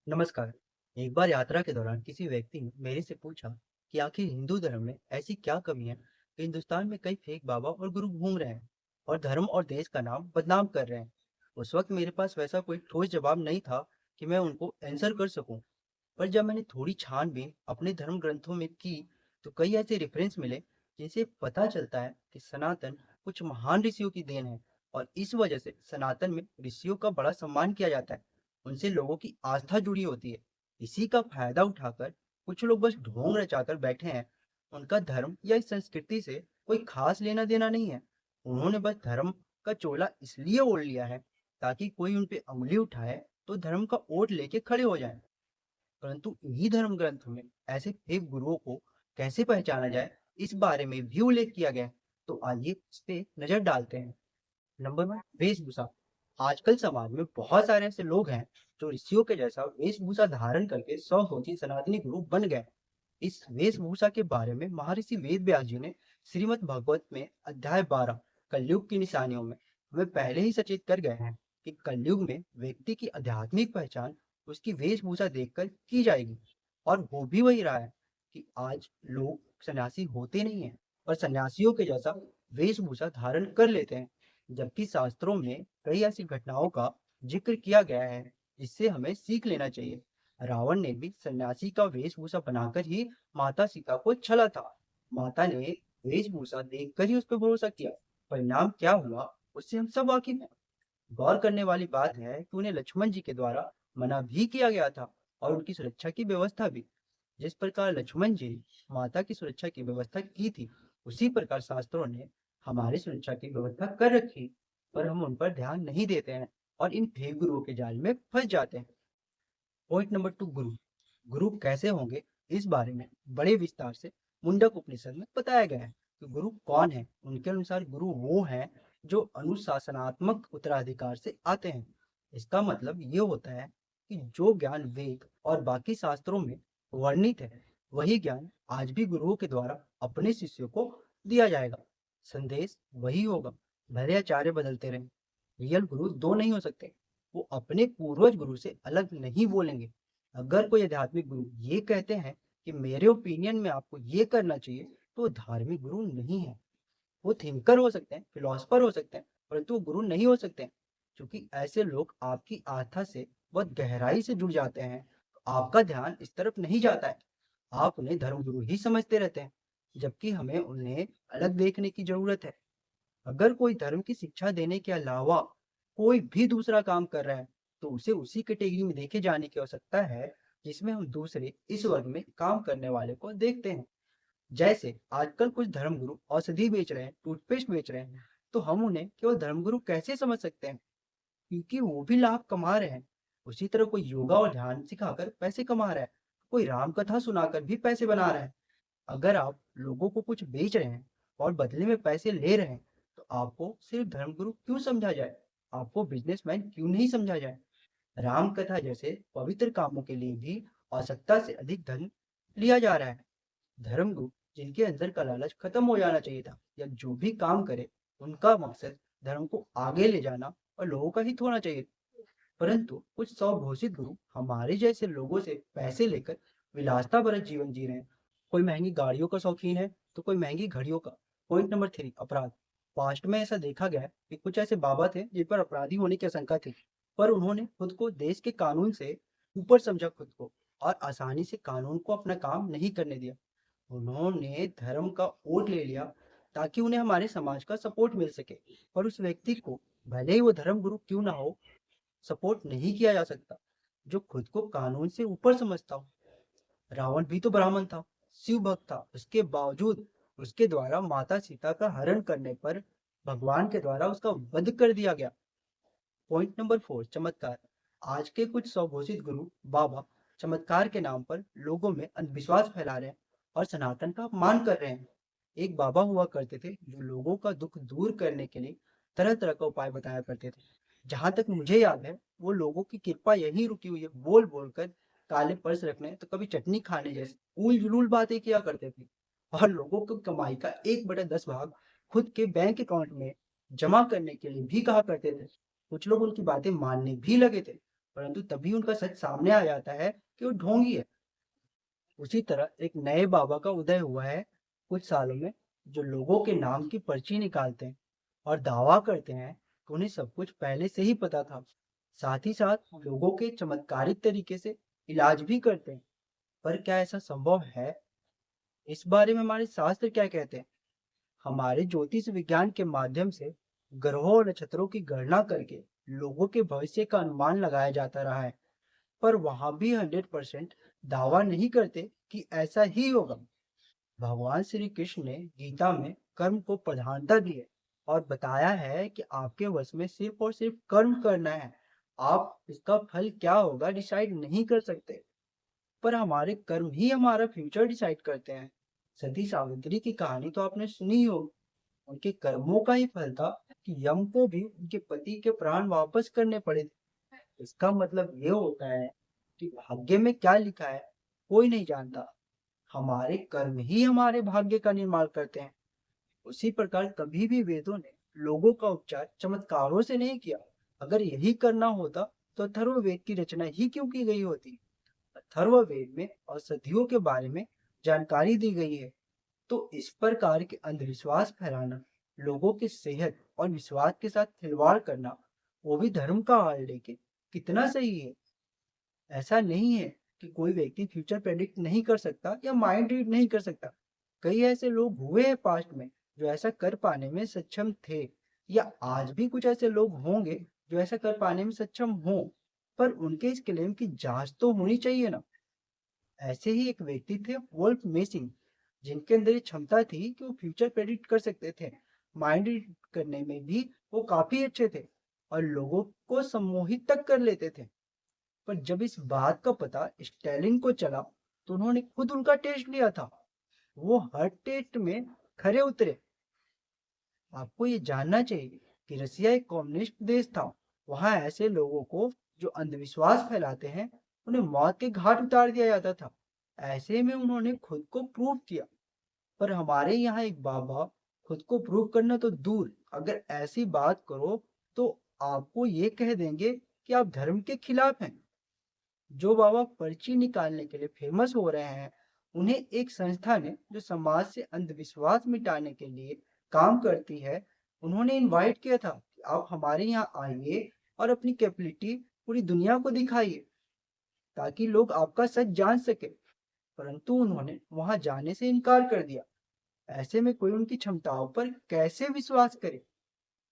नमस्कार। एक बार यात्रा के दौरान किसी व्यक्ति ने मेरे से पूछा कि आखिर हिंदू धर्म में ऐसी क्या कमी है कि हिंदुस्तान में कई फेक बाबा और गुरु घूम रहे हैं और धर्म और देश का नाम बदनाम कर रहे हैं। उस वक्त मेरे पास वैसा कोई ठोस जवाब नहीं था कि मैं उनको आंसर कर सकूं। पर जब मैंने थोड़ी छानबीन अपने धर्म ग्रंथों में की तो कई ऐसे रेफरेंस मिले जिनसे पता चलता है कि सनातन कुछ महान ऋषियों की देन है और इस वजह से सनातन में ऋषियों का बड़ा सम्मान किया जाता है। उनसे लोगों की आस्था जुड़ी होती है। इसी का फायदा उठाकर कुछ लोग बस ढोंग रचाकर बैठे हैं। उनका धर्म या इस संस्कृति से कोई खास लेना देना नहीं है। उन्होंने बस धर्म का चोला इसलिए ओढ़ लिया है ताकि कोई उन पे उंगली उठाए तो धर्म का ओट लेके खड़े हो जाए। परंतु इन्हीं धर्म ग्रंथों में ऐसे फेक गुरुओं को कैसे पहचाना जाए, इस बारे में भी उल्लेख किया गया है। तो आइए इस पे नजर डालते हैं। नंबर वन, वेशभूषा। आजकल समाज में बहुत सारे ऐसे लोग हैं जो ऋषियों के जैसा वेशभूषा धारण करके सौ सोची सनातनी गुरु बन गए। इस वेशभूषा के बारे में महर्षि वेद व्यास जी ने श्रीमद् भागवत में अध्याय 12 कलयुग की निशानियों में हमें पहले ही सचेत कर गए हैं कि कलयुग में व्यक्ति की आध्यात्मिक पहचान उसकी वेशभूषा देखकर की जाएगी। और हो भी वही रहा है कि आज लोग सन्यासी होते नहीं हैं और सन्यासियों के जैसा वेशभूषा धारण कर लेते हैं, जबकि शास्त्रों में कई ऐसी घटनाओं का जिक्र किया गया है जिससे हमें सीख लेना चाहिए। रावण ने भी सन्यासी का वेशभूषा बनाकर ही माता सीता को छला था। माता ने वेशभूषा देखकर ही उस पर भरोसा किया। परिणाम क्या हुआ उससे हम सब वाकिफ हैं। गौर करने वाली बात है कि उन्हें लक्ष्मण जी के द्वारा मना भी किया गया था और उनकी सुरक्षा की व्यवस्था भी। जिस प्रकार लक्ष्मण जी ने माता की सुरक्षा की व्यवस्था की थी, उसी प्रकार शास्त्रों ने हमारी सुरक्षा की व्यवस्था कर रखी, पर हम उन पर ध्यान नहीं देते हैं और इन फेक गुरुओं के जाल में फंस जाते हैं। पॉइंट नंबर टू, गुरु। गुरु कैसे होंगे, इस बारे में बड़े विस्तार से मुंडक उपनिषद में बताया गया है कि गुरु कौन है। उनके अनुसार गुरु वो हैं जो अनुशासनात्मक उत्तराधिकार से आते हैं। इसका मतलब ये होता है कि जो ज्ञान वेद और बाकी शास्त्रों में वर्णित है, वही ज्ञान आज भी गुरुओं के द्वारा अपने शिष्यों को दिया जाएगा। संदेश वही होगा, भले आचार्य बदलते रहें। रियल गुरु दो नहीं हो सकते। वो अपने पूर्वज गुरु से अलग नहीं बोलेंगे। अगर कोई आध्यात्मिक गुरु ये कहते हैं कि मेरे ओपिनियन में आपको ये करना चाहिए, तो वो धार्मिक गुरु नहीं है। वो थिंकर हो सकते हैं, फिलोसफर हो सकते हैं, परंतु वो गुरु नहीं हो सकते हैं। क्योंकि ऐसे लोग आपकी आस्था से बहुत गहराई से जुड़ जाते हैं, तो आपका ध्यान इस तरफ नहीं जाता है। आप उन्हें धर्मगुरु ही समझते रहते हैं, जबकि हमें उन्हें अलग देखने की जरूरत है। अगर कोई धर्म की शिक्षा देने के अलावा कोई भी दूसरा काम कर रहा है, तो उसे उसी कैटेगरी में देखे जाने की आवश्यकता है जिसमें हम दूसरे इस वर्ग में काम करने वाले को देखते हैं। जैसे आजकल कुछ धर्मगुरु औषधि बेच रहे हैं, टूथपेस्ट बेच रहे हैं, तो हम उन्हें केवल धर्मगुरु कैसे समझ सकते हैं? क्योंकि वो भी लाभ कमा रहे हैं। उसी तरह कोई योगा और ध्यान सिखाकर पैसे कमा रहा है, कोई राम कथा सुनाकर भी पैसे बना रहा है। अगर आप लोगों को कुछ बेच रहे हैं और बदले में पैसे ले रहे हैं, तो आपको सिर्फ धर्मगुरु क्यों समझा जाए? आपको बिजनेसमैन क्यों नहीं समझा जाए? राम कथा जैसे पवित्र कामों के लिए भी आवश्यकता से अधिक धन लिया जा रहा है। धर्मगुरु जिनके अंदर का लालच खत्म हो जाना चाहिए था, या जो भी काम करे उनका मकसद धर्म को आगे ले जाना और लोगों का हित होना चाहिए। परंतु कुछ स्वघोषित गुरु हमारे जैसे लोगों से पैसे लेकर विलासता भरत जीवन जी रहे हैं। कोई महंगी गाड़ियों का शौकीन है तो कोई महंगी घड़ियों का। पॉइंट नंबर थ्री, अपराध। पास्ट में ऐसा देखा गया है कि कुछ ऐसे बाबा थे जिन पर अपराधी होने की आशंका थी, पर उन्होंने खुद को देश के कानून से ऊपर समझा खुद को और आसानी से कानून को अपना काम नहीं करने दिया। उन्होंने धर्म का वोट ले लिया ताकि उन्हें हमारे समाज का सपोर्ट मिल सके। और उस व्यक्ति को, भले ही वो धर्म गुरु क्यों ना हो, सपोर्ट नहीं किया जा सकता जो खुद को कानून से ऊपर समझता हो। रावण भी तो ब्राह्मण था, शिव भक्त था, उसके बावजूद उसके द्वारा माता सीता का हरण करने पर भगवान के द्वारा उसका वध कर दिया गया। पॉइंट नंबर फोर, चमत्कार। आज के कुछ स्वघोषित गुरु बाबा चमत्कार के नाम पर लोगों में अंधविश्वास फैला रहे हैं और सनातन का अपमान कर रहे हैं। एक बाबा हुआ करते थे जो लोगों का दुख दूर करने के लिए तरह तरह का उपाय बताया करते थे। जहां तक मुझे याद है, वो लोगों की कृपा यही रुकी हुई है बोल बोलकर काले पर्स रखने तो कभी चटनी खाने जैसे उल जुलूल बातें किया करते थे। और लोगों को कमाई का 1/10 भाग खुद के बैंक अकाउंट में जमा करने के लिए भी कहा करते थे। कुछ लोग उनकी बातें मानने भी लगे थे, परंतु तभी उनका सच सामने आ जाता है कि वो ढोंगी है। उसी तरह एक नए बाबा का उदय हुआ है कुछ सालों में, जो लोगों के नाम की पर्ची निकालते हैं और दावा करते हैं कि उन्हें सब कुछ पहले से ही पता था। साथ ही साथ लोगों के चमत्कारिक तरीके से इलाज भी करते हैं। पर क्या ऐसा संभव है? इस बारे में हमारे शास्त्र क्या कहते हैं? हमारे ज्योतिष विज्ञान के माध्यम से ग्रहों और नक्षत्रों की गणना करके लोगों के भविष्य का अनुमान लगाया जाता रहा है, पर वहां भी 100% दावा नहीं करते कि ऐसा ही होगा। भगवान श्री कृष्ण ने गीता में कर्म को प्रधानता दी है और बताया है कि आपके वश में सिर्फ और सिर्फ कर्म करना है। आप इसका फल क्या होगा डिसाइड नहीं कर सकते, पर हमारे कर्म ही हमारा फ्यूचर डिसाइड करते हैं। सती सावित्री की कहानी तो आपने सुनी ही होगी। उनके कर्मों का ही फल था कि यम को भी उनके पति के प्राण वापस करने पड़े थे। इसका मतलब ये होता है कि भाग्य में क्या लिखा है कोई नहीं जानता। हमारे कर्म ही हमारे भाग्य का निर्माण करते हैं। उसी प्रकार कभी भी वेदों ने लोगों का उपचार चमत्कारों से नहीं किया। अगर यही करना होता तो अथर्ववेद की रचना ही क्यों की गई होती? अथर्ववेद में औषधियों के बारे में जानकारी दी गई है। तो इस प्रकार के अंधविश्वास फैलाना, लोगों की सेहत और विश्वास के साथ खिलवाड़ करना, वो भी धर्म का हाल लेके, कितना सही है? ऐसा नहीं है कि कोई व्यक्ति फ्यूचर प्रेडिक्ट नहीं कर सकता या माइंड रीड नहीं कर सकता। कई ऐसे लोग हुए हैं पास्ट में जो ऐसा कर पाने में सक्षम थे, या आज भी कुछ ऐसे लोग होंगे जो ऐसा कर पाने में सक्षम हों, पर उनके इस क्लेम की जांच तो होनी चाहिए ना। ऐसे ही एक व्यक्ति थे वोल्फ मेसिंग, जिनके अंदर ये क्षमता थी कि वो फ्यूचर प्रेडिक्ट कर सकते थे। माइंड रीड करने में भी वो काफी अच्छे थे और लोगों को सम्मोहित तक कर लेते थे। पर जब इस बात का पता स्टेलिन को चला तो उन्होंने खुद उनका टेस्ट लिया था। वो हर टेस्ट में खरे उतरे। आपको ये जानना चाहिए कि रसिया एक कम्युनिस्ट देश था। वहां ऐसे लोगों को जो अंधविश्वास फैलाते हैं, उन्हें मौत के घाट उतार दिया जाता था। ऐसे में उन्होंने खुद को प्रूव किया। पर हमारे यहाँ एक बाबा खुद को प्रूव करना तो दूर, अगर ऐसी बात करो तो आपको ये कह देंगे कि आप धर्म के खिलाफ हैं। जो बाबा पर्ची निकालने के लिए फेमस हो रहे हैं, उन्हें एक संस्था ने जो समाज से अंधविश्वास मिटाने के लिए काम करती है, उन्होंने इनवाइट किया था कि आप हमारे यहाँ आइए और अपनी कैपेबिलिटी पूरी दुनिया को दिखाइए ताकि लोग आपका सच जान सके। परंतु उन्होंने वहां जाने से इनकार कर दिया। ऐसे में कोई उनकी क्षमताओं पर कैसे विश्वास करे?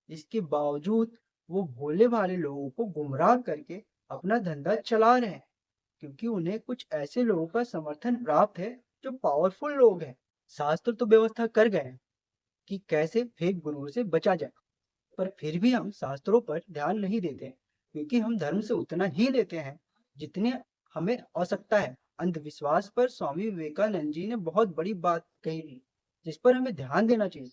इसके बावजूद वो भोले भाले लोगों को गुमराह करके अपना धंधा चला रहे हैं, क्योंकि उन्हें कुछ ऐसे लोगों का समर्थन प्राप्त है जो पावरफुल लोग हैं। शास्त्र तो व्यवस्था कर गए हैं कि कैसे फेक गुरुओं से बचा जाए, पर फिर भी हम शास्त्रों पर ध्यान नहीं देते, क्योंकि हम धर्म से उतना ही लेते हैं जितने हमें आवश्यकता है। अंधविश्वास पर स्वामी विवेकानंद जी ने बहुत बड़ी बात कही थी, जिस पर हमें ध्यान देना चाहिए।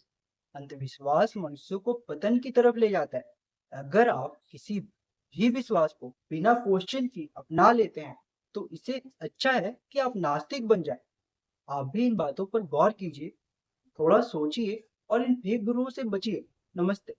अंधविश्वास मनुष्य को पतन की तरफ ले जाता है। अगर आप किसी भी विश्वास को बिना क्वेश्चन की अपना लेते हैं, तो इससे अच्छा है कि आप नास्तिक बन जाएं। आप भी इन बातों पर गौर कीजिए, थोड़ा सोचिए और इन फेक गुरुओं से बचिए। नमस्ते।